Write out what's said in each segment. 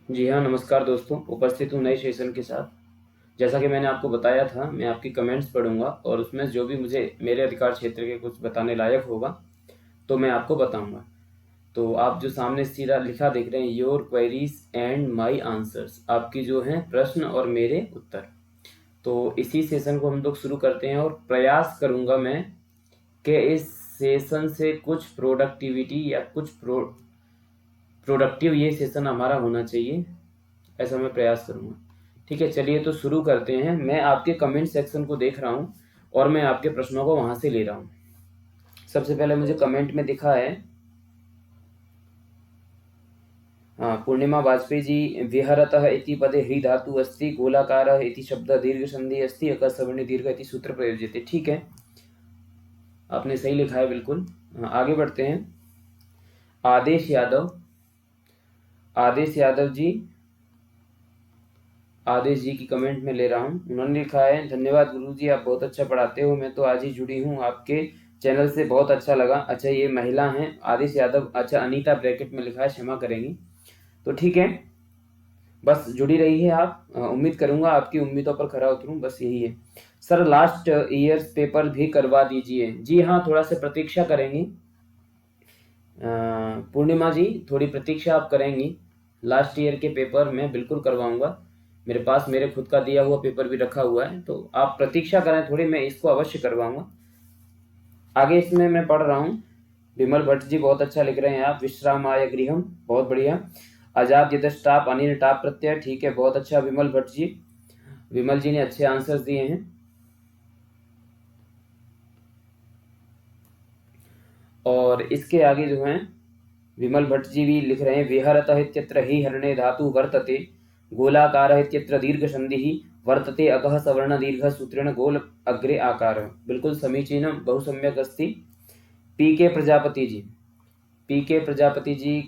जी हाँ, नमस्कार दोस्तों। उपस्थित हूँ नए सेशन के साथ। जैसा कि मैंने आपको बताया था, मैं आपकी कमेंट्स पढ़ूँगा और उसमें जो भी मुझे मेरे अधिकार क्षेत्र के कुछ बताने लायक होगा, तो मैं आपको बताऊँगा। तो आप जो सामने सीधा लिखा देख रहे हैं, your queries and my answers, आपकी जो हैं प्रश्न और मेरे उत्तर। तो इसी सेशन को हम लोग शुरू करते हैं और प्रयास करूँगा मैं कि इस सेशन से कुछ प्रोडक्टिविटी या कुछ प्रोडक्टिव ये सेशन हमारा होना चाहिए, ऐसा मैं प्रयास करूँगा। ठीक है, चलिए तो शुरू करते हैं। मैं आपके कमेंट सेक्शन को देख रहा हूँ और मैं आपके प्रश्नों को वहाँ से ले रहा हूँ। सबसे पहले मुझे कमेंट में दिखा है, हाँ, पूर्णिमा वाजपेयी जी, विहरतः इति पदे ह्री धातु अस्ति, गोलाकारः इति शब्द दीर्घ संधि अस्ति, अकसवर्णे दीर्घ इति सूत्र प्रयोज्यते। ठीक है, आपने सही लिखा है बिल्कुल। आगे बढ़ते हैं। आदेश यादव, आदेश यादव जी, आदेश जी की कमेंट में ले रहा हूँ। उन्होंने लिखा है, धन्यवाद गुरुजी, आप बहुत अच्छा पढ़ाते हो। मैं तो आज ही जुड़ी हूँ, आपके चैनल से बहुत अच्छा लगा। अच्छा, ये महिला हैं आदेश यादव। अच्छा, अनीता ब्रैकेट में लिखा है, क्षमा करेंगी। तो ठीक है, बस जुड़ी रही है आप। उम्मीद करूंगा आपकी उम्मीदों पर खरा उतरूं, बस यही है। सर, लास्ट ईयर्स पेपर भी करवा दीजिए। जी हाँ, थोड़ा सा प्रतीक्षा करेंगी। पूर्णिमा जी, थोड़ी प्रतीक्षा आप करेंगी। लास्ट ईयर के पेपर मैं बिल्कुल करवाऊंगा। मेरे पास मेरे खुद का दिया हुआ पेपर भी रखा हुआ है, तो आप प्रतीक्षा करें थोड़ी, मैं इसको अवश्य करवाऊंगा। आगे इसमें मैं पढ़ रहा हूँ। विमल भट्ट जी, बहुत अच्छा लिख रहे हैं आप। विश्रामाय गृहम, बहुत बढ़िया। आजाद यतस्टाप अनिल टाप प्रत्यय, ठीक है, बहुत अच्छा विमल भट्ट जी। विमल जी ने अच्छे आंसर्स दिए हैं। और इसके आगे जो हैं, विमल भट्ट जी भी लिख रहे हैं, विहरतः इत्यत्र हि हरणे धातु वर्तते, गोलाकारः इत्यत्र दीर्घ संधिः वर्तते, अगः सवर्ण दीर्घ सूत्रेण गोल अग्रे आकारः। बिल्कुल समीचीनम, बहु सम्यक अस्ति। पी के प्रजापति जी, पी के प्रजापति जी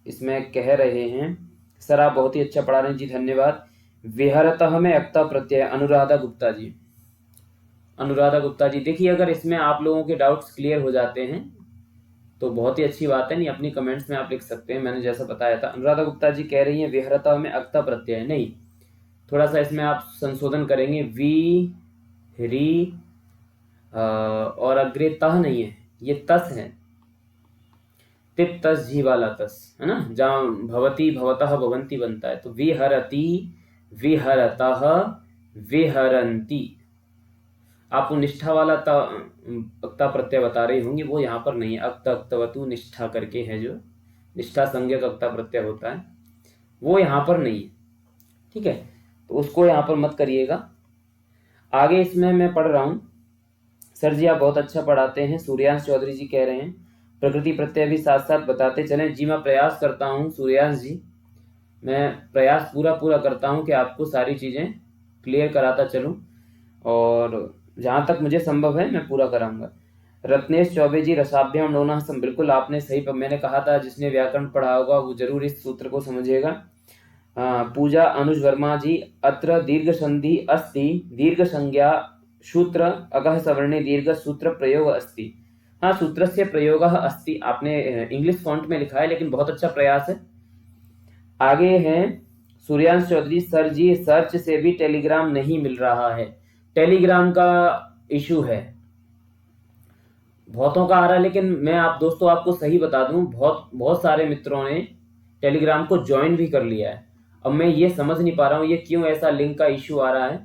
इसमें कह रहे हैं, सर आप बहुत ही अच्छा पढ़ा रहे हैं जी, धन्यवाद। विहरतः में अक्ता प्रत्यय, अनुराधा गुप्ता जी। अनुराधा गुप्ता जी, देखिए अगर इसमें आप लोगों के डाउट्स क्लियर हो जाते हैं तो बहुत ही अच्छी बात है। नहीं, अपनी कमेंट्स में आप लिख सकते हैं, मैंने जैसा बताया था। अनुराधा गुप्ता जी कह रही हैं विहरता में अक्ता प्रत्यय नहीं, थोड़ा सा इसमें आप संशोधन करेंगे। वी री और अग्रे तह नहीं है, ये तस है। तित तस जी वाला तस है ना, जहाँ भवती भवतः भवंती बनता है। तो विहरती, विहरतः, विहरंती। आपको निष्ठा वाला अक्ता प्रत्यय बता रही होंगी, वो यहाँ पर नहीं है। अक्त अक्तवतु निष्ठा करके है, जो निष्ठा संज्ञक अक्ता प्रत्यय होता है, वो यहाँ पर नहीं है। ठीक है, तो उसको यहाँ पर मत करिएगा। आगे इसमें मैं पढ़ रहा हूँ। सर जी आप बहुत अच्छा पढ़ाते हैं, सूर्यांश चौधरी जी कह रहे हैं। प्रकृति प्रत्यय भी साथ साथ बताते चलें। जी मैं प्रयास करता हूँ सूर्यांश जी, मैं प्रयास पूरा पूरा करता हूँ कि आपको सारी चीज़ें क्लियर कराता चलूँ, और जहाँ तक मुझे संभव है मैं पूरा कराऊंगा। रत्नेश चौबे जी, रसाभ्याम नोना सम, बिल्कुल आपने सही, मैंने कहा था जिसने व्याकरण पढ़ा होगा वो जरूर इस सूत्र को समझेगा। पूजा अनुज वर्मा जी, अत्र दीर्घ संधि अस्ति, दीर्घ संज्ञा सूत्र, अगः सवर्णे दीर्घ सूत्र प्रयोग अस्ति। हाँ, सूत्र से प्रयोग अस्ति आपने इंग्लिश फॉन्ट में लिखा है, लेकिन बहुत अच्छा प्रयास है। आगे हैं सूर्यांश चौधरी, सर जी सर्च से भी टेलीग्राम नहीं मिल रहा है। टेलीग्राम का इशू है, बहुतों का आ रहा है, लेकिन मैं आप दोस्तों आपको सही बता दूं, बहुत बहुत सारे मित्रों ने टेलीग्राम को ज्वाइन भी कर लिया है। अब मैं ये समझ नहीं पा रहा हूँ ये क्यों ऐसा लिंक का इशू आ रहा है।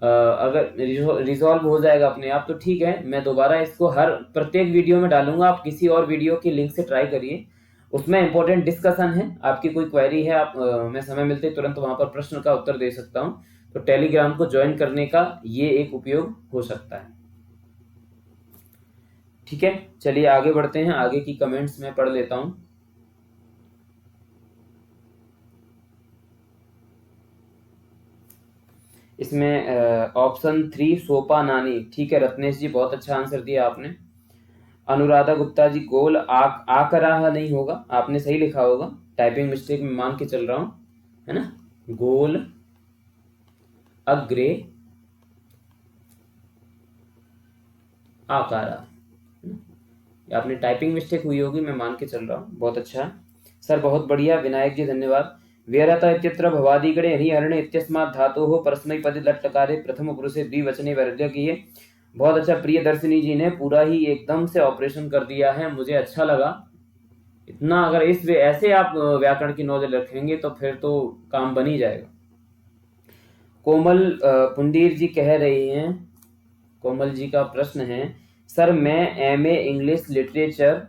अगर रिजॉल्व हो जाएगा अपने आप तो ठीक है, मैं दोबारा इसको हर प्रत्येक वीडियो में डालूंगा। आप किसी और वीडियो की लिंक से ट्राई करिए, उसमें इंपॉर्टेंट डिस्कशन है। आपकी कोई क्वेरी है, आप मैं समय मिलते तुरंत वहां पर प्रश्न का उत्तर दे सकता हूँ। तो टेलीग्राम को ज्वाइन करने का ये एक उपयोग हो सकता है। ठीक है, चलिए आगे बढ़ते हैं। आगे की कमेंट्स में पढ़ लेता हूं। इसमें ऑप्शन 3 सोपा नानी, ठीक है रत्नेश जी, बहुत अच्छा आंसर दिया आपने। अनुराधा गुप्ता जी, गोल आकराह नहीं होगा, आपने सही लिखा होगा, टाइपिंग मिस्टेक में मान के चल रहा हूं, है ना। गोल अग्रे आकारा, आपने टाइपिंग मिस्टेक हुई होगी, मैं मान के चल रहा हूँ, बहुत अच्छा। सर बहुत बढ़िया, विनायक जी धन्यवाद। व्यरत इत्यत्र भवादिगणे हरिहरणे इत्यस्मात् धातोः परस्मैपदी लट्लकारे प्रथम पुरुषे द्विवचने वर्ग किए। बहुत अच्छा, प्रियदर्शिनी जी ने पूरा ही एकदम से ऑपरेशन कर दिया है, मुझे अच्छा लगा इतना। अगर इस ऐसे आप व्याकरण की नॉलेज रखेंगे तो फिर तो काम बन ही जाएगा। कोमल पुंडीर जी कह रही हैं, कोमल जी का प्रश्न है, सर मैं एमए इंग्लिश लिटरेचर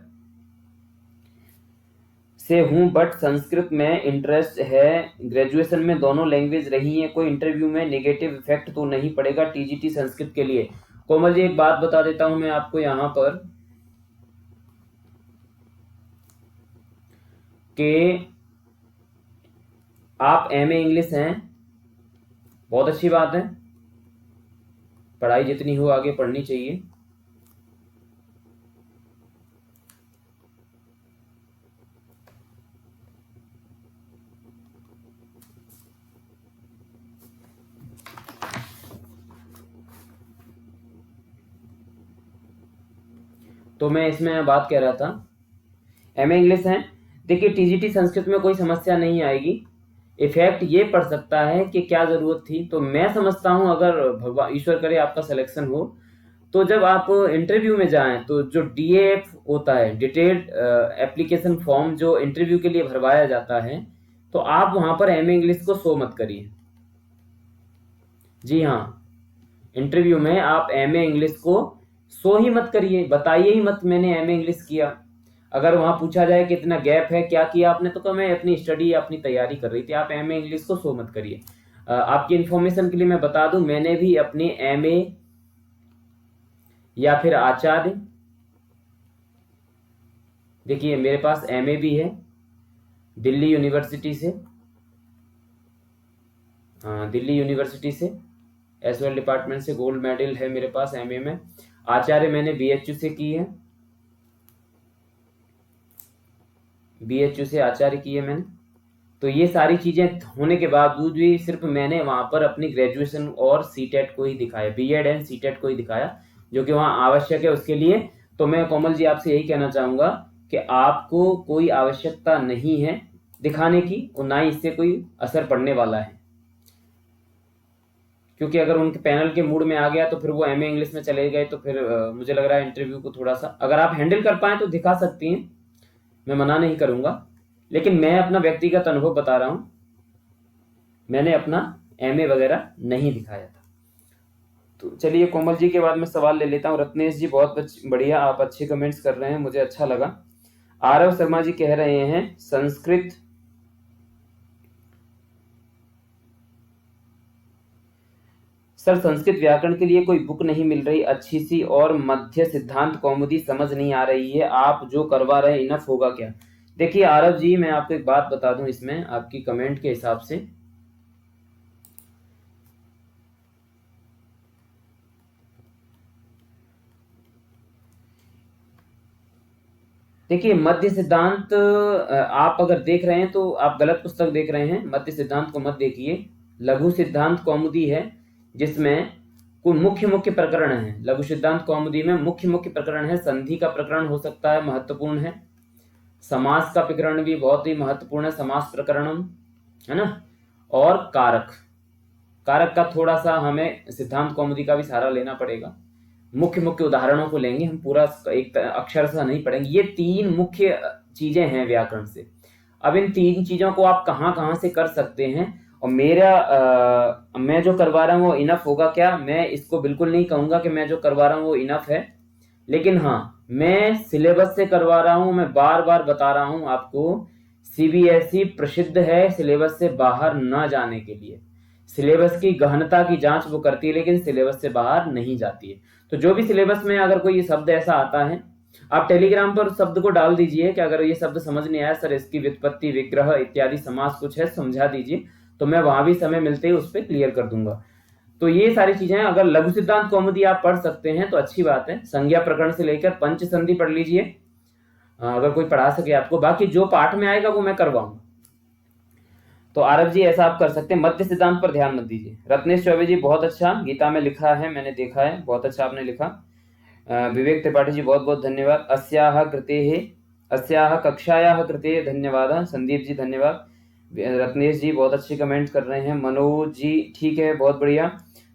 से हूँ बट संस्कृत में इंटरेस्ट है, ग्रेजुएशन में दोनों लैंग्वेज रही है, कोई इंटरव्यू में नेगेटिव इफेक्ट तो नहीं पड़ेगा टीजीटी संस्कृत के लिए? कोमल जी एक बात बता देता हूं मैं आपको यहाँ पर कि आप एमए इंग्लिश हैं, बहुत अच्छी बात है, पढ़ाई जितनी हो आगे पढ़नी चाहिए। तो मैं इसमें बात कह रहा था, एमए इंग्लिश है, देखिए टीजीटी संस्कृत में कोई समस्या नहीं आएगी। इफेक्ट ये पड़ सकता है कि क्या जरूरत थी, तो मैं समझता हूं अगर भगवान ईश्वर करे आपका सिलेक्शन हो तो जब आप इंटरव्यू में जाएं तो जो डीएफ होता है, डिटेल्ड एप्लीकेशन फॉर्म, जो इंटरव्यू के लिए भरवाया जाता है, तो आप वहां पर एमए इंग्लिश को शो मत करिए। जी हाँ, इंटरव्यू में आप एमए इंग्लिश को शो ही मत करिए, बताइए ही मत मैंने एमए इंग्लिश किया। अगर वहां पूछा जाए कि इतना गैप है क्या किया आपने, तो मैं अपनी स्टडी अपनी तैयारी कर रही थी, आप एमए इंग्लिश को शो मत करिए। आपकी इंफॉर्मेशन के लिए मैं बता दूं, मैंने भी अपनी एमए या फिर आचार्य, देखिए मेरे पास एमए भी है दिल्ली यूनिवर्सिटी से, दिल्ली यूनिवर्सिटी से एसवाल डिपार्टमेंट से गोल्ड मेडल है मेरे पास एमए में। आचार्य मैंने बीएचयू से की है, बीएचयू से आचार्य की है मैंने। तो ये सारी चीजें होने के बावजूद भी सिर्फ मैंने वहां पर अपनी ग्रेजुएशन और सीटेट को ही दिखाया, बीएड एंड सीटेट को ही दिखाया, जो कि वहां आवश्यक है उसके लिए। तो मैं कोमल जी आपसे यही कहना चाहूंगा कि आपको कोई आवश्यकता नहीं है दिखाने की, और ना ही इससे कोई असर पड़ने वाला है, क्योंकि अगर उनके पैनल के मूड में आ गया तो फिर वो एमए इंग्लिश में चले गए, तो फिर मुझे लग रहा है इंटरव्यू को थोड़ा सा अगर आप हैंडल कर पाए तो दिखा सकती हैं, मैं मना नहीं करूंगा, लेकिन मैं अपना व्यक्तिगत अनुभव बता रहा हूं, मैंने अपना एमए वगैरह नहीं दिखाया था। तो चलिए कोमल जी के बाद मैं सवाल ले लेता हूं। रत्नेश जी बहुत बढ़िया, आप अच्छे कमेंट्स कर रहे हैं, मुझे अच्छा लगा। आरव शर्मा जी कह रहे हैं संस्कृत, सर संस्कृत व्याकरण के लिए कोई बुक नहीं मिल रही अच्छी सी, और मध्य सिद्धांत कौमुदी समझ नहीं आ रही है, आप जो करवा रहे हैं इनफ होगा क्या? देखिए आरव जी, मैं आपको एक बात बता दूं इसमें आपकी कमेंट के हिसाब से, देखिए मध्य सिद्धांत आप अगर देख रहे हैं तो आप गलत पुस्तक देख रहे हैं, मध्य सिद्धांत को मत देखिए, लघु सिद्धांत कौमुदी है जिसमें कुछ मुख्य मुख्य प्रकरण है। लघु सिद्धांत कौमुदी में मुख्य मुख्य प्रकरण है, संधि का प्रकरण हो सकता है, महत्वपूर्ण है, समास का प्रकरण भी बहुत ही महत्वपूर्ण है, समास प्रकरण है ना, और कारक, कारक का थोड़ा सा हमें सिद्धांत कौमुदी का भी सहारा लेना पड़ेगा, मुख्य मुख्य उदाहरणों को लेंगे हम, पूरा एक अक्षर सा नहीं पढ़ेंगे। ये तीन मुख्य चीजें हैं व्याकरण से। अब इन तीन चीजों को आप कहां कहां से कर सकते हैं, और मैं जो करवा रहा हूं वो इनफ होगा क्या? मैं इसको बिल्कुल नहीं कहूंगा कि मैं जो करवा रहा हूं वो इनफ है, लेकिन हाँ मैं सिलेबस से करवा रहा हूं, मैं बार बार बता रहा हूं आपको, सीबीएसई प्रसिद्ध है सिलेबस से बाहर ना जाने के लिए, सिलेबस की गहनता की जांच वो करती है लेकिन सिलेबस से बाहर नहीं जाती है। तो जो भी सिलेबस में अगर कोई शब्द ऐसा आता है, आप टेलीग्राम पर शब्द को डाल दीजिए कि अगर ये शब्द समझ नहीं आया सर, इसकी व्युत्पत्ति, विग्रह इत्यादि समास कुछ है समझा दीजिए, तो मैं वहां भी समय मिलते ही उस पर क्लियर कर दूंगा। तो ये सारी चीजें अगर लघु सिद्धांत कौमुदी आप पढ़ सकते हैं तो अच्छी बात है, संज्ञा प्रकरण से लेकर पंच संधि पढ़ लीजिए अगर कोई पढ़ा सके आपको, बाकी जो पाठ में आएगा वो मैं करवाऊंगा। तो आरव जी ऐसा आप कर सकते हैं, मध्य सिद्धांत पर ध्यान मत दीजिए। रत्नेश चौबे जी बहुत अच्छा, गीता में लिखा है मैंने देखा है, बहुत अच्छा आपने लिखा। विवेक त्रिपाठी जी बहुत बहुत धन्यवाद। अस्याह कृते अस्याह कक्षायाः कृते धन्यवाद। संदीप जी धन्यवाद। रत्नेश जी बहुत अच्छे कमेंट कर रहे हैं। मनोज जी ठीक है, बहुत बढ़िया।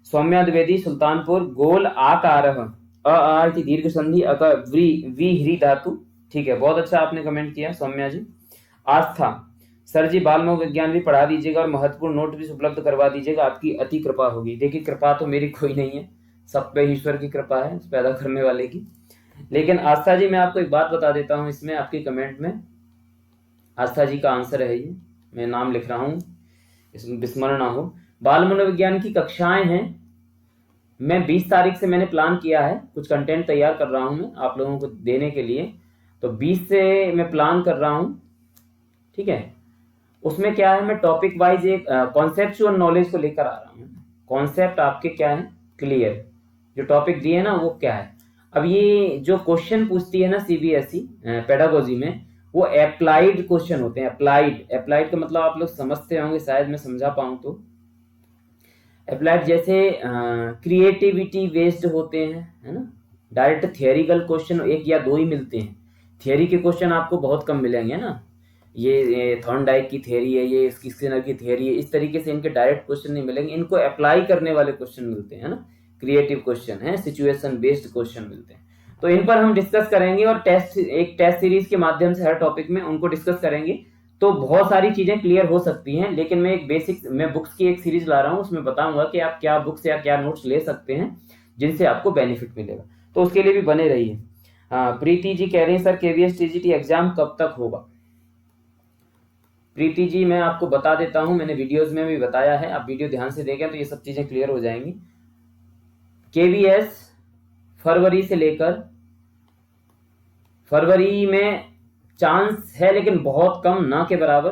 सौम्या द्विवेदी सुल्तानपुर, गोल आकार अ की दीर्घ संधि अकार वी ह्री धातु, ठीक है, बहुत अच्छा आपने कमेंट किया सौम्या जी। आस्था, सर जी बाल मनोविज्ञान भी पढ़ा दीजिएगा और महत्वपूर्ण नोट भी उपलब्ध करवा दीजिएगा, आपकी अति कृपा होगी। देखिए कृपा तो मेरी कोई नहीं है, सब पे ईश्वर की कृपा है, पैदा करने वाले की। लेकिन आस्था जी मैं आपको एक बात बता देता हूँ, इसमें आपके कमेंट में आस्था जी का आंसर है ये, मैं नाम लिख रहा हूँ, इसमें विस्मरण ना हो। बाल मनोविज्ञान की कक्षाएं हैं, मैं 20 तारीख से मैंने प्लान किया है, कुछ कंटेंट तैयार कर रहा हूँ मैं आप लोगों को देने के लिए, तो 20 से मैं प्लान कर रहा हूँ, ठीक है। उसमें क्या है, मैं टॉपिक वाइज एक कॉन्सेप्चुअल नॉलेज को लेकर आ रहा हूँ। कॉन्सेप्ट आपके क्या है क्लियर, जो टॉपिक दिए ना वो क्या है। अब ये जो क्वेश्चन पूछती है ना सीबीएसई पेडागोजी में, वो अप्लाइड क्वेश्चन होते हैं। अप्लाइड का मतलब आप लोग समझते होंगे, शायद मैं समझा पाऊँ तो। अप्लाइड जैसे क्रिएटिविटी बेस्ड होते हैं, है ना। डायरेक्ट थियोरिकल क्वेश्चन एक या दो ही मिलते हैं, थियोरी के क्वेश्चन आपको बहुत कम मिलेंगे ना। ये थॉर्नडाइक की थियोरी है, ये स्किनर की थियोरी है, इस तरीके से इनके डायरेक्ट क्वेश्चन नहीं मिलेंगे, इनको अप्लाई करने वाले क्वेश्चन मिलते हैं ना, क्रिएटिव क्वेश्चन है, सिचुएशन बेस्ड क्वेश्चन मिलते हैं। तो इन पर हम डिस्कस करेंगे और एक टेस्ट सीरीज के माध्यम से हर टॉपिक में उनको डिस्कस करेंगे, तो बहुत सारी चीजें क्लियर हो सकती हैं। लेकिन मैं बुक्स की एक सीरीज ला रहा हूँ, उसमें बताऊंगा कि आप क्या बुक्स या क्या नोट्स ले सकते हैं जिनसे आपको बेनिफिट मिलेगा, तो उसके लिए भी बने रहिए। प्रीति जी कह रही हैं सर केवीएस टीजीटी एग्जाम कब तक होगा। प्रीति जी मैं आपको बता देता हूं, मैंने वीडियोस में भी बताया है, आप वीडियो ध्यान से देखें तो ये सब चीजें क्लियर हो जाएंगी। केवीएस फरवरी से लेकर, फरवरी में चांस है लेकिन बहुत कम, ना के बराबर,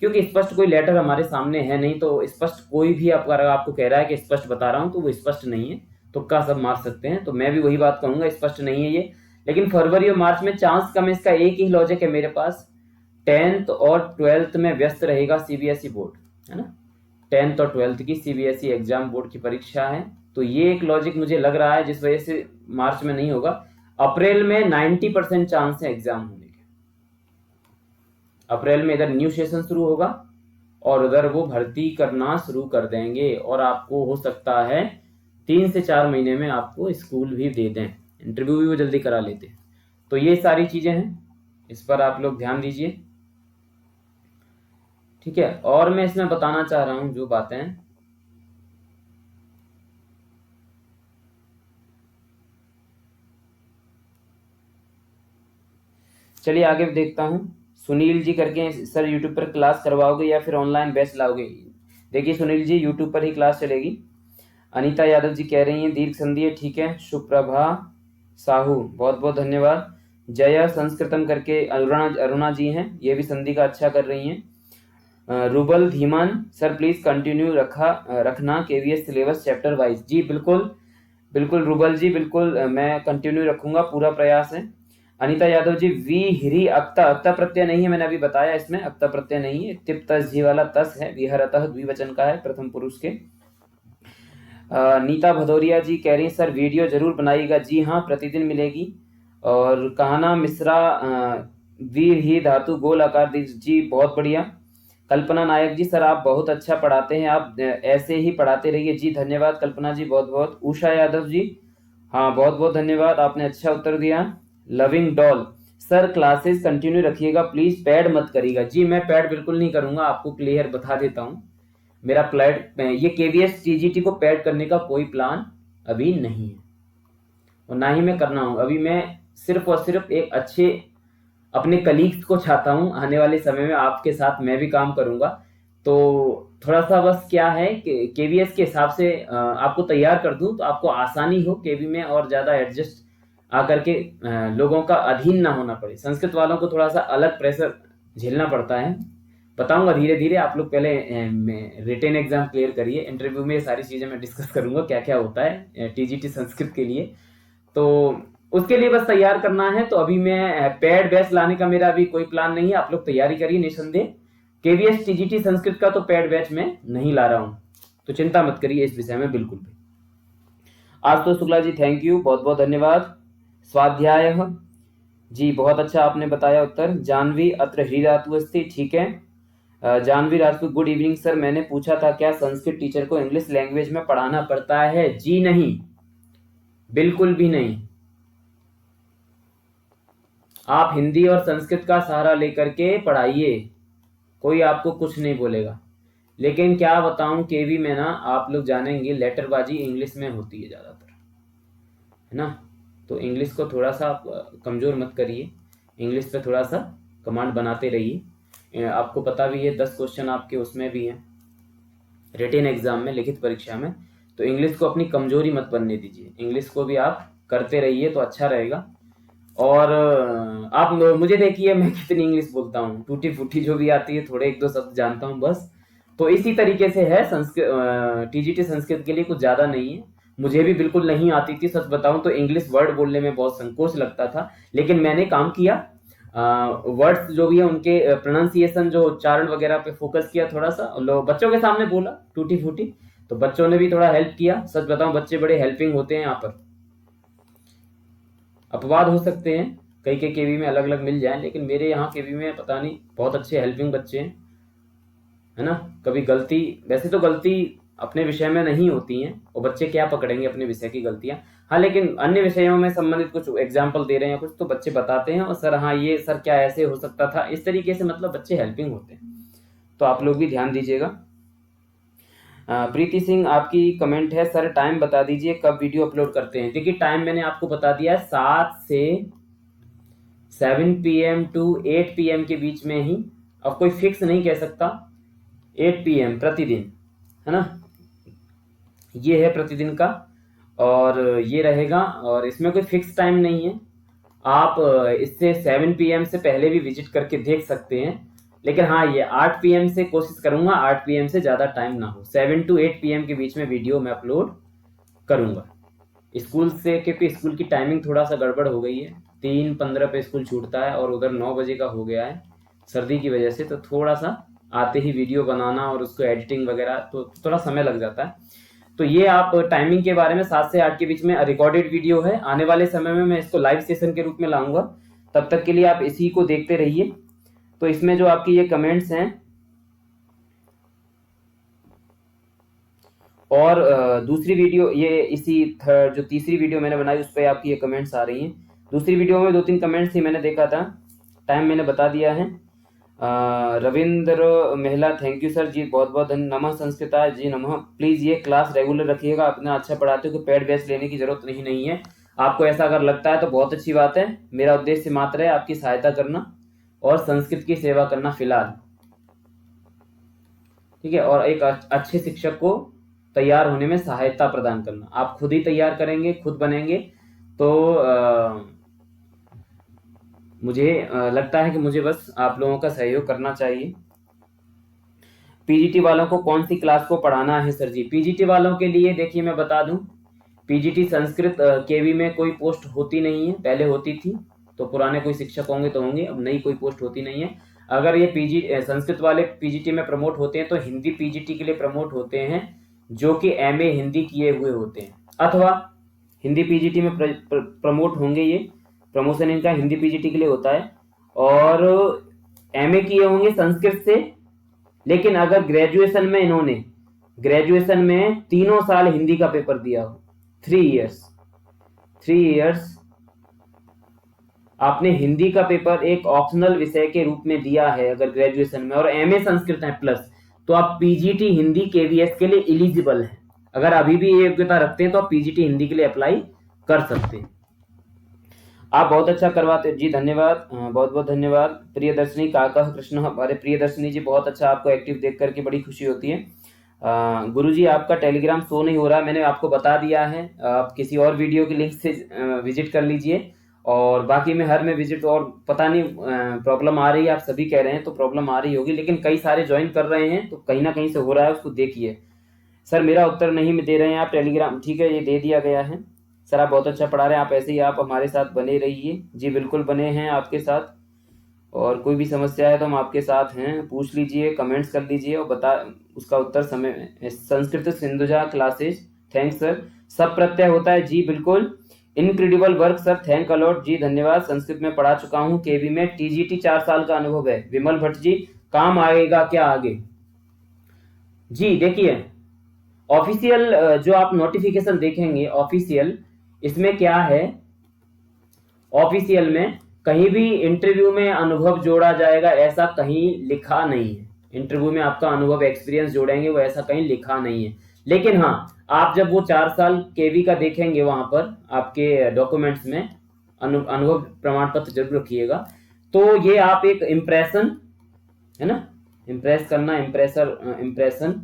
क्योंकि स्पष्ट कोई लेटर हमारे सामने है नहीं। तो स्पष्ट कोई भी अगर आपको कह रहा है कि स्पष्ट बता रहा हूं तो वो स्पष्ट नहीं है, तुक्का सब मार सकते हैं। तो मैं भी वही बात कहूंगा, स्पष्ट नहीं है ये। लेकिन फरवरी और मार्च में चांस कम है। इसका एक ही लॉजिक है मेरे पास, 10th और 12th में व्यस्त रहेगा सीबीएसई बोर्ड, है ना। 10th और 12th की सीबीएसई एग्जाम बोर्ड की परीक्षा है, तो ये एक लॉजिक मुझे लग रहा है जिस वजह से मार्च में नहीं होगा। अप्रैल में 90% चांस है एग्जाम होने के। अप्रैल में इधर न्यू सेशन शुरू होगा और उधर वो भर्ती करना शुरू कर देंगे, और आपको हो सकता है 3 से 4 महीने में आपको स्कूल भी दे दें, इंटरव्यू भी वो जल्दी करा लेते हैं। तो ये सारी चीजें हैं, इस पर आप लोग ध्यान दीजिए, ठीक है। और मैं इसमें बताना चाह रहा हूं जो बातें, चलिए आगे देखता हूं। सुनील जी करके सर यूट्यूब पर क्लास करवाओगे या फिर ऑनलाइन बैच लाओगे। देखिए सुनील जी यूट्यूब पर ही क्लास चलेगी। अनीता यादव जी कह रही हैं दीर्घ संधि है, ठीक है। सुप्रभा साहू बहुत बहुत धन्यवाद। जया संस्कृतम करके अरुणा जी हैं, ये भी संधि का अच्छा कर रही हैं। Rouble Dhiman sir please continue रखना केवीएस सिलेबस चैप्टर वाइज। जी बिल्कुल बिल्कुल रूबल जी, बिल्कुल मैं कंटिन्यू रखूंगा, पूरा प्रयास है। अनीता यादव जी वी हिरी अक्ता प्रत्यय नहीं है, मैंने अभी बताया इसमें अक्ता प्रत्यय नहीं है, तिप तस जी वाला तस है, विहरतः द्विवचन का है प्रथम पुरुष के। नीता भदौरिया जी कह रही हैं सर वीडियो जरूर बनाइएगा। जी हाँ प्रतिदिन मिलेगी। और कहना मिश्रा वीर ही धातु गोल आकार जी बहुत बढ़िया। कल्पना नायक जी सर आप बहुत अच्छा पढ़ाते हैं, आप ऐसे ही पढ़ाते रहिए। जी धन्यवाद कल्पना जी बहुत बहुत। उषा यादव जी हाँ बहुत बहुत धन्यवाद, आपने अच्छा उत्तर दिया। Loving doll sir classes continue रखिएगा प्लीज, पैड मत करिएगा। जी मैं पैड बिल्कुल नहीं करूंगा, आपको क्लियर बता देता हूँ। मेरा प्लान ये केवीएस टीजीटी को पैड करने का कोई प्लान अभी नहीं है और ना ही मैं करना हूं। अभी मैं सिर्फ और सिर्फ एक अच्छे अपने कलीग्स को चाहता हूं, आने वाले समय में आपके साथ मैं भी काम करूंगा। तो थोड़ा सा बस क्या है कि केवीएस के हिसाब से आपको तैयार कर दूं तो आपको आसानी हो केवी में, और ज्यादा एडजस्ट आकर के लोगों का अधीन ना होना पड़े। संस्कृत वालों को थोड़ा सा अलग प्रेशर झेलना पड़ता है, बताऊंगा धीरे धीरे। आप लोग पहले रिटेन एग्जाम क्लियर करिए, इंटरव्यू में ये सारी चीजें मैं डिस्कस करूंगा क्या क्या होता है टीजीटी संस्कृत के लिए, तो उसके लिए बस तैयार करना है। तो अभी मैं पैड बैच लाने का मेरा अभी कोई प्लान नहीं है, आप लोग तैयारी करिए निसंदेह। केवीएस टीजीटी संस्कृत का तो पैड बैच में नहीं ला रहा हूं, तो चिंता मत करिए इस विषय में बिल्कुल भी। आशुतोष शुक्ला जी थैंक यू बहुत बहुत धन्यवाद। स्वाध्याय जी बहुत अच्छा आपने बताया उत्तर। जानवी अत्र ह्री धातु अस्ति, ठीक है। Janvi Rajput, good evening sir. मैंने पूछा था क्या संस्कृत टीचर को इंग्लिश लैंग्वेज में पढ़ाना पड़ता है? जी नहीं, बिल्कुल भी नहीं। आप हिंदी और संस्कृत का सहारा लेकर के पढ़ाइए, कोई आपको कुछ नहीं बोलेगा। लेकिन क्या बताऊं, केवी में ना आप लोग जानेंगे लेटरबाजी इंग्लिश में होती है ज़्यादातर, है ना। तो इंग्लिश को थोड़ा सा आप कमज़ोर मत करिए, इंग्लिश पे थोड़ा सा कमांड बनाते रहिए। आपको पता भी है 10 क्वेश्चन आपके उसमें भी हैं रिटन एग्जाम में, लिखित परीक्षा में। तो इंग्लिश को अपनी कमजोरी मत बनने दीजिए, इंग्लिश को भी आप करते रहिए तो अच्छा रहेगा। और आप मुझे देखिए मैं कितनी इंग्लिश बोलता हूँ, टूटी फूटी जो भी आती है, थोड़े 1-2 शब्द जानता हूँ बस। तो इसी तरीके से है संस्कृत, टीजीटी संस्कृत के लिए कुछ ज़्यादा नहीं है। मुझे भी बिल्कुल नहीं आती थी, सच बताऊं तो इंग्लिश वर्ड बोलने में बहुत संकोच लगता था, लेकिन मैंने काम किया। वर्ड्स जो भी है उनके प्रोनाउंसिएशन, जो उच्चारण वगैरह पे फोकस किया थोड़ा सा, बच्चों के सामने बोला टूटी फूटी, तो बच्चों ने भी थोड़ा हेल्प किया। सच बताऊं बच्चे बड़े हेल्पिंग होते हैं यहाँ पर। अपवाद हो सकते हैं, कई कई केवी में अलग अलग मिल जाए, लेकिन मेरे यहाँ केवी में पता नहीं बहुत अच्छे हेल्पिंग बच्चे हैं, है ना। कभी गलती, वैसे तो गलती अपने विषय में नहीं होती हैं, और बच्चे क्या पकड़ेंगे अपने विषय की गलतियां। हाँ, लेकिन अन्य विषयों में संबंधित कुछ एग्जाम्पल दे रहे हैं कुछ, तो बच्चे बताते हैं और सर हाँ ये सर क्या ऐसे हो सकता था, इस तरीके से मतलब बच्चे हेल्पिंग होते हैं। तो आप लोग भी ध्यान दीजिएगा। प्रीति सिंह आपकी कमेंट है, सर टाइम बता दीजिए कब वीडियो अपलोड करते हैं। देखिए टाइम मैंने आपको बता दिया है, 7 से 7 PM टू 8 PM के बीच में ही। अब कोई फिक्स नहीं कह सकता, 8 PM प्रतिदिन, है ना, ये है प्रतिदिन का, और ये रहेगा, और इसमें कोई फिक्स टाइम नहीं है। आप इससे 7 PM से पहले भी विजिट करके देख सकते हैं, लेकिन हाँ ये 8 PM से कोशिश करूंगा, 8 PM से ज़्यादा टाइम ना हो, 7 to 8 PM के बीच में वीडियो मैं अपलोड करूंगा। स्कूल से, क्योंकि स्कूल की टाइमिंग थोड़ा सा गड़बड़ हो गई है, 3:15 पे स्कूल छूटता है और उधर 9 बजे का हो गया है सर्दी की वजह से, तो थोड़ा सा आते ही वीडियो बनाना और उसको एडिटिंग वगैरह तो थोड़ा समय लग जाता है। तो ये आप टाइमिंग के बारे में 7 से 8 के बीच में रिकॉर्डेड वीडियो है, आने वाले समय में मैं इसको लाइव सेशन के रूप में लाऊंगा, तब तक के लिए आप इसी को देखते रहिए। तो इसमें जो आपकी ये कमेंट्स हैं, और दूसरी वीडियो ये इसी जो तीसरी वीडियो मैंने बनाई उस पर आपकी ये कमेंट्स आ रही हैं। दूसरी वीडियो में 2-3 कमेंट्स थी, मैंने देखा था, टाइम मैंने बता दिया है। रविंद्र महिला, थैंक यू सर जी, बहुत बहुत धन्यवाद। नमः संस्कृता जी, नमः। प्लीज़ ये क्लास रेगुलर रखिएगा, अपना अच्छा पढ़ाते हो कि पेड बैच लेने की जरूरत नहीं है। आपको ऐसा अगर लगता है तो बहुत अच्छी बात है, मेरा उद्देश्य मात्र है आपकी सहायता करना और संस्कृत की सेवा करना फिलहाल, ठीक है, और एक अच्छे शिक्षक को तैयार होने में सहायता प्रदान करना। आप खुद ही तैयार करेंगे, खुद बनेंगे, तो मुझे लगता है कि मुझे बस आप लोगों का सहयोग करना चाहिए। पीजीटी वालों को कौन सी क्लास को पढ़ाना है सर जी? पीजीटी वालों के लिए देखिए मैं बता दूं, पीजीटी संस्कृत केवी में कोई पोस्ट होती नहीं है, पहले होती थी, तो पुराने कोई शिक्षक होंगे तो होंगे, अब नई कोई पोस्ट होती नहीं है। अगर ये संस्कृत वाले पीजीटी में प्रमोट होते हैं तो हिंदी पीजीटी के लिए प्रमोट होते हैं, जो कि एमए हिंदी किए हुए होते हैं, अथवा हिंदी पीजीटी में प्रमोट होंगे, ये प्रमोशन इनका हिंदी पीजीटी के लिए होता है, और एमए किए होंगे संस्कृत से। लेकिन अगर ग्रेजुएशन में इन्होंने ग्रेजुएशन में 3 साल हिंदी का पेपर दिया हो, 3 इयर्स आपने हिंदी का पेपर एक ऑप्शनल विषय के रूप में दिया है अगर ग्रेजुएशन में, और एमए संस्कृत है प्लस, तो आप पीजीटी हिंदी केवीएस के लिए एलिजिबल हैं। अगर अभी भी ये योग्यता रखते हैं तो आप पीजीटी हिंदी के लिए अप्लाई कर सकते हैं। आप बहुत अच्छा करवाते हैं जी, धन्यवाद, बहुत बहुत धन्यवाद। प्रियदर्शनी काका कृष्ण, अरे प्रियदर्शनी जी बहुत अच्छा, आपको एक्टिव देख करके बड़ी खुशी होती है। गुरुजी आपका टेलीग्राम शो नहीं हो रहा, मैंने आपको बता दिया है, आप किसी और वीडियो की लिंक से विजिट कर लीजिए, और बाकी में हर में विजिट, और पता नहीं प्रॉब्लम आ रही है, आप सभी कह रहे हैं तो प्रॉब्लम आ रही होगी, लेकिन कई सारे ज्वाइन कर रहे हैं तो कहीं ना कहीं से हो रहा है, उसको देखिए। सर मेरा उत्तर नहीं दे रहे हैं आप टेलीग्राम, ठीक है ये दे दिया गया है। सर आप बहुत अच्छा पढ़ा रहे हैं, आप ऐसे ही आप हमारे साथ बने रहिए जी, बिल्कुल बने हैं आपके साथ, और कोई भी समस्या है तो हम आपके साथ हैं, पूछ लीजिए, कमेंट्स कर लीजिए और बता उसका उत्तर समय में। Sanskrit Sindhuja classes, thanks sir. सब प्रत्यय होता है जी, बिल्कुल। Incredible work sir, thank a lot जी, धन्यवाद। संस्कृत में पढ़ा चुका हूँ, केवी में, टीजीटी 4 साल का अनुभव है। विमल भट्ट जी, काम आएगा क्या आगे? जी देखिए, ऑफिशियल जो आप नोटिफिकेशन देखेंगे ऑफिशियल, इसमें क्या है, ऑफिशियल में कहीं भी इंटरव्यू में अनुभव जोड़ा जाएगा ऐसा कहीं लिखा नहीं है। इंटरव्यू में आपका अनुभव एक्सपीरियंस जोड़ेंगे वो ऐसा कहीं लिखा नहीं है। लेकिन हाँ, आप जब वो 4 साल केवी का देखेंगे वहां पर आपके डॉक्यूमेंट्स में अनुभव प्रमाण पत्र जरूर रखिएगा। तो ये आप एक इम्प्रेशन है ना, इम्प्रेस करना, इम्प्रेशन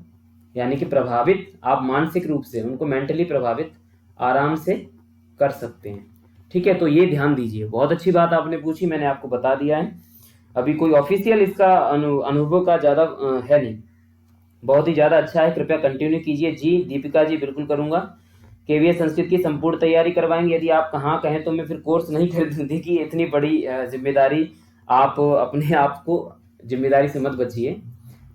यानी कि प्रभावित, आप मानसिक रूप से उनको मेंटली प्रभावित आराम से कर सकते हैं। ठीक है, तो ये ध्यान दीजिए। बहुत अच्छी बात आपने पूछी, मैंने आपको बता दिया है। अभी कोई ऑफिशियल इसका अनुभव का ज़्यादा है नहीं। बहुत ही ज़्यादा अच्छा है, कृपया कंटिन्यू कीजिए। जी दीपिका जी, बिल्कुल करूँगा। केवीएस संस्कृत की संपूर्ण तैयारी करवाएंगे। यदि आप कहाँ कहें तो मैं फिर कोर्स नहीं खरीद, देखिए इतनी बड़ी जिम्मेदारी, आप अपने आप को जिम्मेदारी से मत बचिए।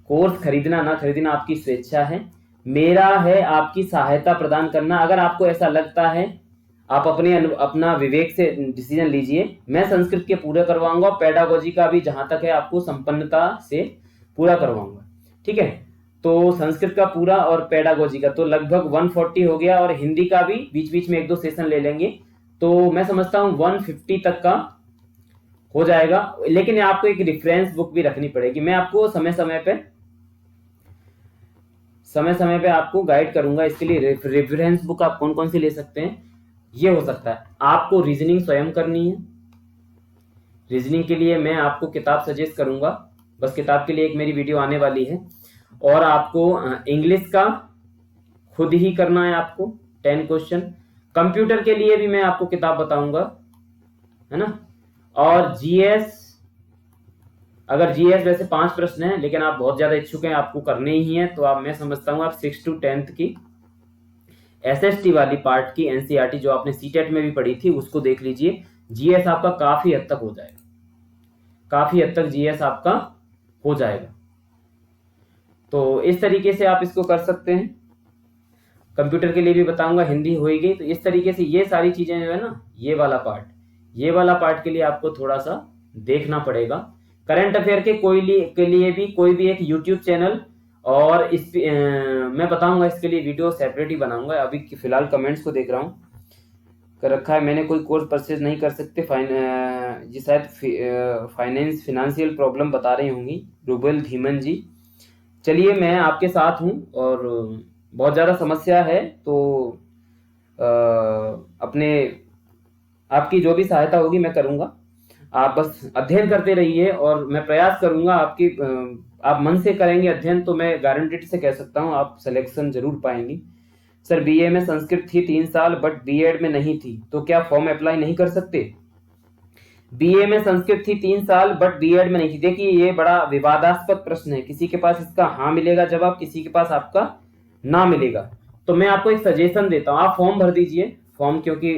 कोर्स खरीदना ना खरीदना आपकी स्वेच्छा है, मेरा है आपकी सहायता प्रदान करना। अगर आपको ऐसा लगता है, आप अपना विवेक से डिसीजन लीजिए। मैं संस्कृत के पूरा करवाऊंगा, पेडागोजी का भी जहां तक है आपको संपन्नता से पूरा करवाऊंगा। ठीक है, तो संस्कृत का पूरा और पेडागोजी का तो लगभग 140 हो गया, और हिंदी का भी बीच बीच में 1-2 सेशन ले लेंगे, तो मैं समझता हूँ 150 तक का हो जाएगा। लेकिन आपको एक रेफरेंस बुक भी रखनी पड़ेगी। मैं आपको समय समय पे आपको गाइड करूंगा। इसके लिए रेफरेंस बुक आप कौन कौन सी ले सकते हैं, ये हो सकता है आपको रीजनिंग स्वयं करनी है। रीजनिंग के लिए मैं आपको किताब सजेस्ट करूंगा, बस किताब के लिए एक मेरी वीडियो आने वाली है। और आपको इंग्लिश का खुद ही करना है, आपको 10 क्वेश्चन। कंप्यूटर के लिए भी मैं आपको किताब बताऊंगा, है ना। और जीएस, अगर जीएस वैसे 5 प्रश्न हैं, लेकिन आप बहुत ज्यादा इच्छुक हैं, आपको करने ही हैं, तो मैं समझता हूँ आप 6 to 10th की एसएसटी वाली पार्ट की एनसीईआरटी जो आपने सीटेट में भी पढ़ी थी उसको देख लीजिए। जीएस आपका काफी हद तक हो जाएगा, काफी हद तक जीएस आपका हो जाएगा। तो इस तरीके से आप इसको कर सकते हैं। कंप्यूटर के लिए भी बताऊंगा, हिंदी होगी। तो इस तरीके से ये सारी चीजें जो है ना, ये वाला पार्ट के लिए आपको थोड़ा सा देखना पड़ेगा। करंट अफेयर के लिए भी कोई भी एक यूट्यूब चैनल, और मैं बताऊंगा इसके लिए वीडियो सेपरेट ही बनाऊंगा। अभी फिलहाल कमेंट्स को देख रहा हूँ, कर रखा है मैंने, कोई कोर्स परचेज नहीं कर सकते, जी शायद फाइनेंशियल प्रॉब्लम बता रही होंगी रूबल धीमन जी। चलिए मैं आपके साथ हूँ, और बहुत ज़्यादा समस्या है तो आपकी जो भी सहायता होगी मैं करूँगा। आप बस अध्ययन करते रहिए, और मैं प्रयास करूँगा आप मन से करेंगे अध्ययन तो मैं गारंटेड से कह सकता हूँ आप सिलेक्शन जरूर पाएंगे। सर बीए में संस्कृत थी 3 साल बट बीएड में नहीं थी, तो क्या फॉर्म अप्लाई नहीं कर सकते? बीए में संस्कृत थी 3 साल बट बीएड में नहीं थी। देखिए ये बड़ा विवादास्पद प्रश्न है, किसी के पास इसका हाँ मिलेगा जवाब, किसी के पास आपका ना मिलेगा। तो मैं आपको एक सजेशन देता हूँ, आप फॉर्म भर दीजिए। फॉर्म क्योंकि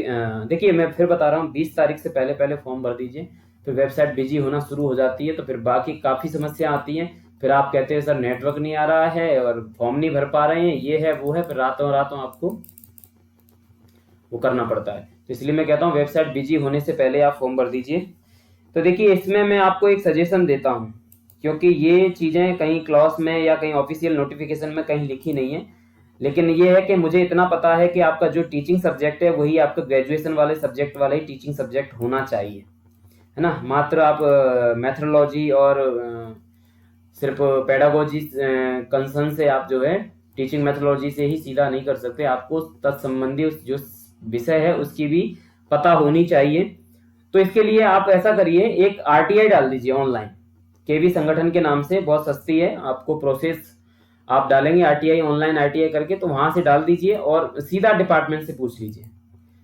देखिए मैं फिर बता रहा हूँ, 20 तारीख से पहले फॉर्म भर दीजिए, फिर वेबसाइट बिजी होना शुरू हो जाती है, तो फिर बाकी काफी समस्या आती है। फिर आप कहते हैं सर नेटवर्क नहीं आ रहा है और फॉर्म नहीं भर पा रहे हैं, ये है वो है, फिर रातों रातों आपको वो करना पड़ता है। तो इसलिए मैं कहता हूँ वेबसाइट बिजी होने से पहले आप फॉर्म भर दीजिए। तो देखिए इसमें मैं आपको एक सजेशन देता हूँ, क्योंकि ये चीज़ें कहीं क्लास में या कहीं ऑफिशियल नोटिफिकेशन में कहीं लिखी नहीं है, लेकिन ये है कि मुझे इतना पता है कि आपका जो टीचिंग सब्जेक्ट है वही आपका ग्रेजुएशन वाले सब्जेक्ट वाला ही टीचिंग सब्जेक्ट होना चाहिए, है ना। मात्र आप मैथोलॉजी और सिर्फ पेडागोजी कंसर्न से आप जो है टीचिंग मैथोलॉजी से ही सीधा नहीं कर सकते, आपको तत्संबंधी जो विषय है उसकी भी पता होनी चाहिए। तो इसके लिए आप ऐसा करिए, एक आरटीआई डाल दीजिए ऑनलाइन, केवी संगठन के नाम से, बहुत सस्ती है। आपको प्रोसेस आप डालेंगे आरटीआई, ऑनलाइन आरटीआई करके, तो वहां से डाल दीजिए और सीधा डिपार्टमेंट से पूछ लीजिए।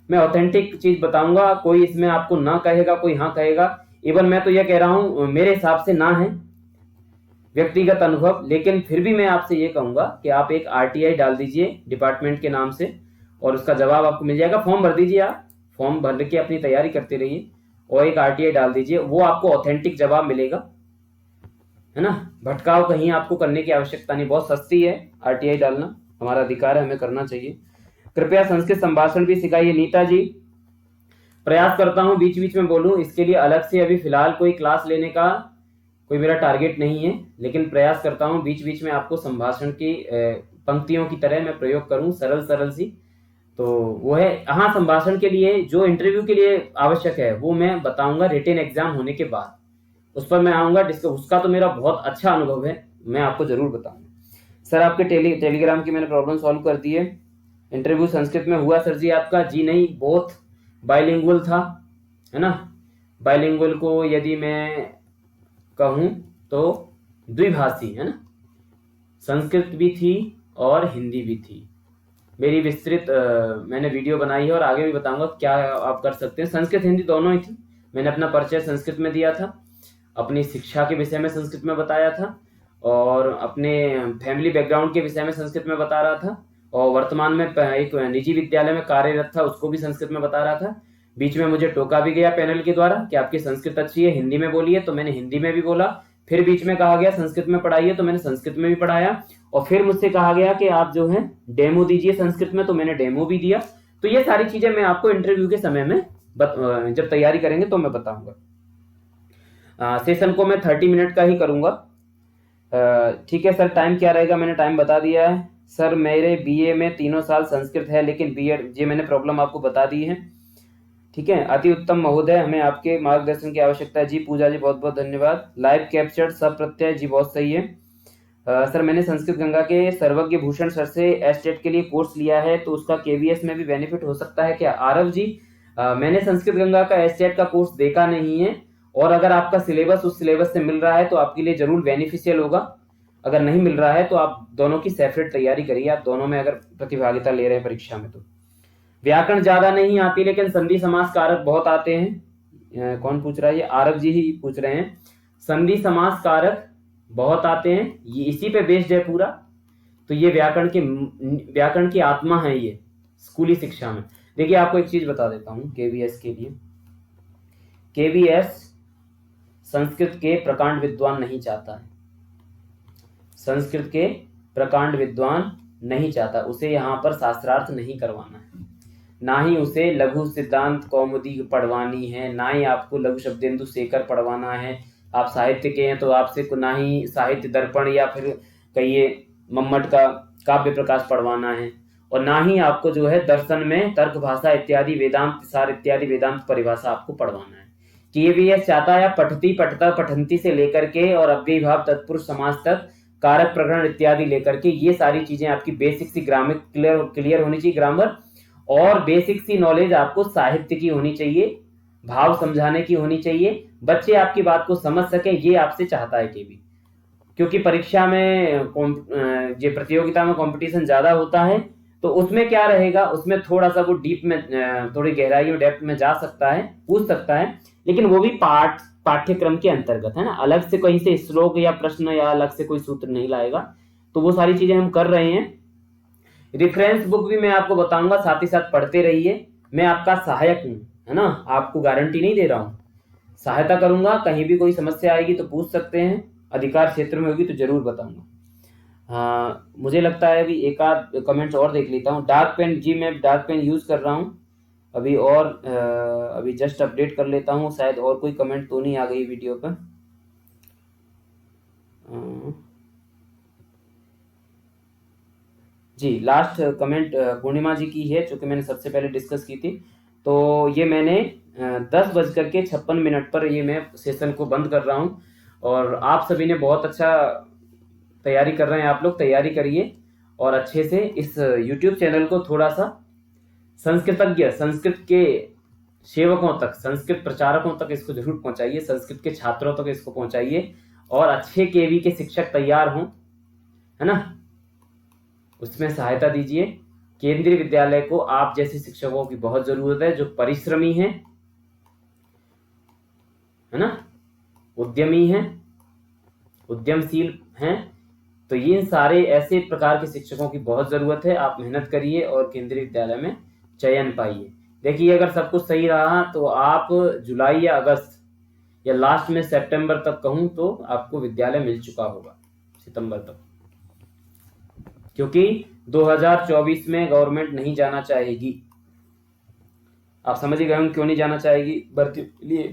मैं ऑथेंटिक चीज बताऊंगा, कोई इसमें आपको ना कहेगा, कोई हाँ कहेगा। इवन मैं तो यह कह रहा हूं, मेरे हिसाब से ना है, व्यक्तिगत अनुभव, लेकिन फिर भी मैं आपसे ये कहूंगा कि आप एक आरटीआई डाल दीजिए डिपार्टमेंट के नाम से, और उसका जवाब आपको मिल जाएगा। फॉर्म भर दीजिए, आप फॉर्म भर के अपनी तैयारी करते रहिए और एक आरटीआई डाल दीजिए, वो आपको ऑथेंटिक जवाब मिलेगा, है ना। भटकाव कहीं आपको करने की आवश्यकता नहीं, बहुत सस्ती है आरटीआई डालना, हमारा अधिकार है, हमें करना चाहिए। कृपया संस्कृत संभाषण भी सिखाइए नीता जी। प्रयास करता हूँ बीच बीच में बोलूँ, इसके लिए अलग से अभी फिलहाल कोई क्लास लेने का कोई मेरा टारगेट नहीं है, लेकिन प्रयास करता हूँ बीच बीच में आपको संभाषण की पंक्तियों की तरह मैं प्रयोग करूँ, सरल सरल सी। तो वो है, हाँ, संभाषण के लिए जो इंटरव्यू के लिए आवश्यक है वो मैं बताऊंगा रिटेन एग्जाम होने के बाद, उस पर मैं आऊंगा। उसका तो मेरा बहुत अच्छा अनुभव है, मैं आपको जरूर बताऊंगा। सर आपके टेलीग्राम की मैंने प्रॉब्लम सॉल्व कर दी है। इंटरव्यू संस्कृत में हुआ सर जी आपका? जी नहीं, बोथ बाइलिंगुअल था, है ना। बाइलिंगुअल को यदि मैं कहूं तो द्विभाषी, है ना, संस्कृत भी थी और हिंदी भी थी। मेरी विस्तृत मैंने वीडियो बनाई है और आगे भी बताऊंगा क्या आप कर सकते हैं। संस्कृत हिंदी दोनों ही थी। मैंने अपना परिचय संस्कृत में दिया था, अपनी शिक्षा के विषय में संस्कृत में बताया था, और अपने फैमिली बैकग्राउंड के विषय में संस्कृत में बता रहा था, और वर्तमान में एक निजी विद्यालय में कार्यरत था, उसको भी संस्कृत में बता रहा था। बीच में मुझे टोका भी गया पैनल के द्वारा कि आपकी संस्कृत अच्छी है, हिंदी में बोलिए, तो मैंने हिंदी में भी बोला। फिर बीच में कहा गया संस्कृत में पढ़ाइए, तो मैंने संस्कृत में भी पढ़ाया। और फिर मुझसे कहा गया कि आप जो है डेमो दीजिए संस्कृत में, तो मैंने डेमो भी दिया। तो ये सारी चीजें मैं आपको इंटरव्यू के समय में जब तैयारी करेंगे तो मैं बताऊंगा। सेशन को मैं 30 मिनट का ही करूंगा। ठीक है सर, टाइम क्या रहेगा? मैंने टाइम बता दिया है। सर मेरे बीए में 3 साल संस्कृत है, लेकिन बीएड, ये मैंने प्रॉब्लम आपको बता दी है। ठीक है, अति उत्तम महोदय, हमें आपके मार्गदर्शन की आवश्यकता है। जी पूजा जी बहुत बहुत धन्यवाद। लाइव कैप्चर्ड सब प्रत्यय, जी बहुत सही है। सर मैंने संस्कृत गंगा के सर्वज्ञ भूषण सर से एस्टेट के लिए कोर्स लिया है, तो उसका केवीएस में भी बेनिफिट हो सकता है क्या? आरव जी, मैंने संस्कृत गंगा का एस्टेट का कोर्स देखा नहीं है, और अगर आपका सिलेबस उस सिलेबस से मिल रहा है तो आपके लिए जरूर बेनिफिशियल होगा। अगर नहीं मिल रहा है तो आप दोनों की सेपरेट तैयारी करिए, आप दोनों में अगर प्रतिभागिता ले रहे हैं परीक्षा में। तो व्याकरण ज्यादा नहीं आती, लेकिन संधि समास कारक बहुत आते हैं। कौन पूछ रहा है? ये आरव जी ही पूछ रहे हैं। संधि समास कारक बहुत आते हैं, ये इसी पे बेस्ड है पूरा। तो ये व्याकरण की आत्मा है ये स्कूली शिक्षा में। देखिए आपको एक चीज बता देता हूं केवीएस के लिए। केवीएस संस्कृत के प्रकांड विद्वान नहीं चाहता है, संस्कृत के प्रकांड विद्वान नहीं चाहता, उसे यहाँ पर शास्त्रार्थ नहीं करवाना है, ना ही उसे लघु सिद्धांत कौमुदी पढ़वानी है, ना ही आपको लघु शब्देंदु शेखर पढ़वाना है। आप साहित्य के हैं तो आपसे ना ही साहित्य दर्पण या फिर कहिए मम्मट का काव्य प्रकाश पढ़वाना है, और ना ही आपको जो है दर्शन में तर्क भाषा इत्यादि वेदांत सार इत्यादि वेदांत परिभाषा आपको पढ़वाना है। कि ये भी यह चाहता है पठती पठता पठंती से लेकर के और अव्ययी भाव तत्पुरुष समास तक कारक प्रकरण इत्यादि लेकर के ये सारी चीजें आपकी बेसिक सी ग्रामर क्लियर होनी चाहिए, ग्रामर, और बेसिक सी नॉलेज आपको साहित्य की होनी चाहिए, भाव समझाने की होनी चाहिए, बच्चे आपकी बात को समझ सके, ये आपसे चाहता है केवी। क्योंकि परीक्षा में ये प्रतियोगिता में कंपटीशन ज्यादा होता है, तो उसमें क्या रहेगा, उसमें थोड़ा सा वो डीप में थोड़ी गहराई और डेप्थ में जा सकता है, पूछ सकता है, लेकिन वो भी पाठ्यक्रम के अंतर्गत है ना, अलग से कहीं से श्लोक या प्रश्न या अलग से कोई सूत्र नहीं लाएगा। तो वो सारी चीजें हम कर रहे हैं। रेफरेंस बुक भी मैं आपको बताऊंगा, साथ ही साथ पढ़ते रहिए। मैं आपका सहायक हूं, है ना, आपको गारंटी नहीं दे रहा हूं, सहायता करूंगा। कहीं भी कोई समस्या आएगी तो पूछ सकते हैं, अधिकार क्षेत्र में होगी तो जरूर बताऊंगा। हाँ, मुझे लगता है अभी एक आध कमेंट्स और देख लेता हूँ। डार्क पेन, जी मैं डार्क पेन यूज कर रहा हूँ अभी, और अभी जस्ट अपडेट कर लेता हूँ, शायद और कोई कमेंट तो नहीं आ गई वीडियो पर। जी लास्ट कमेंट पूर्णिमा जी की है, चूंकि मैंने सबसे पहले डिस्कस की थी। तो ये मैंने 10:56 पर ये मैं सेशन को बंद कर रहा हूँ, और आप सभी ने बहुत अच्छा तैयारी कर रहे हैं, आप लोग तैयारी करिए और अच्छे से इस YouTube चैनल को थोड़ा सा संस्कृतज्ञ, संस्कृत के सेवकों तक, संस्कृत प्रचारकों तक इसको जरूर पहुंचाइए, संस्कृत के छात्रों तक इसको पहुंचाइए, और अच्छे केवी के शिक्षक तैयार हों, है ना, उसमें सहायता दीजिए। केंद्रीय विद्यालय को आप जैसे शिक्षकों की बहुत जरूरत है, जो परिश्रमी हैं, है ना, उद्यमी हैं, उद्यमशील हैं। तो ये सारे ऐसे प्रकार के शिक्षकों की बहुत जरूरत है। आप मेहनत करिए और केंद्रीय विद्यालय में चयन पाइए। देखिए अगर सब कुछ सही रहा तो आप जुलाई या अगस्त या लास्ट में सितंबर तक कहूं तो आपको विद्यालय मिल चुका होगा, सितंबर तक, क्योंकि 2024 में गवर्नमेंट नहीं जाना चाहेगी। आप समझ ही गए होंगे क्यों नहीं जाना चाहेगी भर्ती के लिए,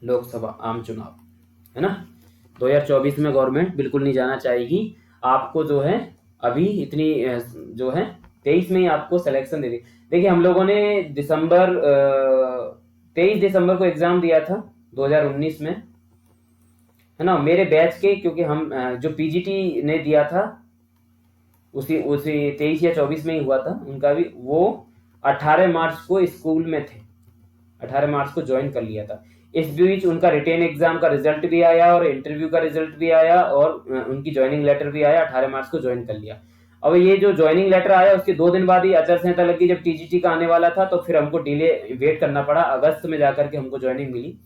लोकसभा आम चुनाव, है ना। 2024 में गवर्नमेंट बिल्कुल नहीं जाना चाहेगी। आपको जो है अभी इतनी जो है 23 में ही आपको सिलेक्शन दे दी। देखिए हम लोगों ने 23 दिसंबर को एग्जाम दिया था 2019 में, है ना। मेरे बैच के, क्योंकि हम जो पीजीटी ने दिया था उसी उसी 23 या 24 में ही हुआ था उनका भी, वो 18 मार्च को स्कूल में थे, 18 मार्च को ज्वाइन कर लिया था। इस बीच उनका रिटेन एग्जाम का रिजल्ट भी आया और इंटरव्यू का रिजल्ट भी आया और उनकी ज्वाइनिंग लेटर भी आया, 18 मार्च को ज्वाइन कर लिया। अब ये जो ज्वाइनिंग लेटर आया उसके 2 दिन बाद ही आचार संहिता लगी, जब टीजीटी का आने वाला था तो फिर हमको डिले वेट करना पड़ा, अगस्त में जाकर के हमको ज्वाइनिंग मिली।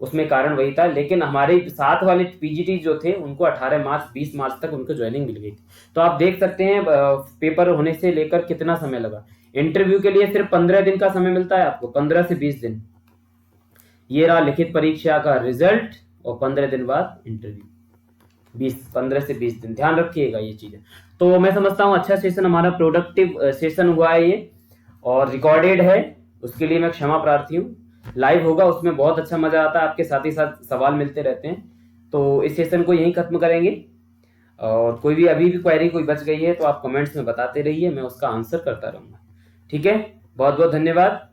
उसमें कारण वही था, लेकिन हमारे साथ वाले पीजीटी जो थे उनको 18 मार्च 20 मार्च तक उनको ज्वाइनिंग मिल गई थी। तो आप देख सकते हैं पेपर होने से लेकर कितना समय लगा। इंटरव्यू के लिए सिर्फ 15 दिन का समय मिलता है आपको, 15 से 20 दिन। ये रहा लिखित परीक्षा का रिजल्ट और 15 दिन बाद इंटरव्यू, 15 से 20 दिन, ध्यान रखिएगा ये चीजें। तो मैं समझता हूँ अच्छा सेशन, हमारा प्रोडक्टिव सेशन हुआ है ये, और रिकॉर्डेड है, उसके लिए मैं क्षमा प्रार्थी हूँ। लाइव होगा उसमें बहुत अच्छा मजा आता है, आपके साथ ही साथ सवाल मिलते रहते हैं। तो इस सेशन को यहीं खत्म करेंगे, और कोई भी अभी भी क्वेरी कोई बच गई है तो आप कमेंट्स में बताते रहिए, मैं उसका आंसर करता रहूंगा। ठीक है, बहुत बहुत धन्यवाद।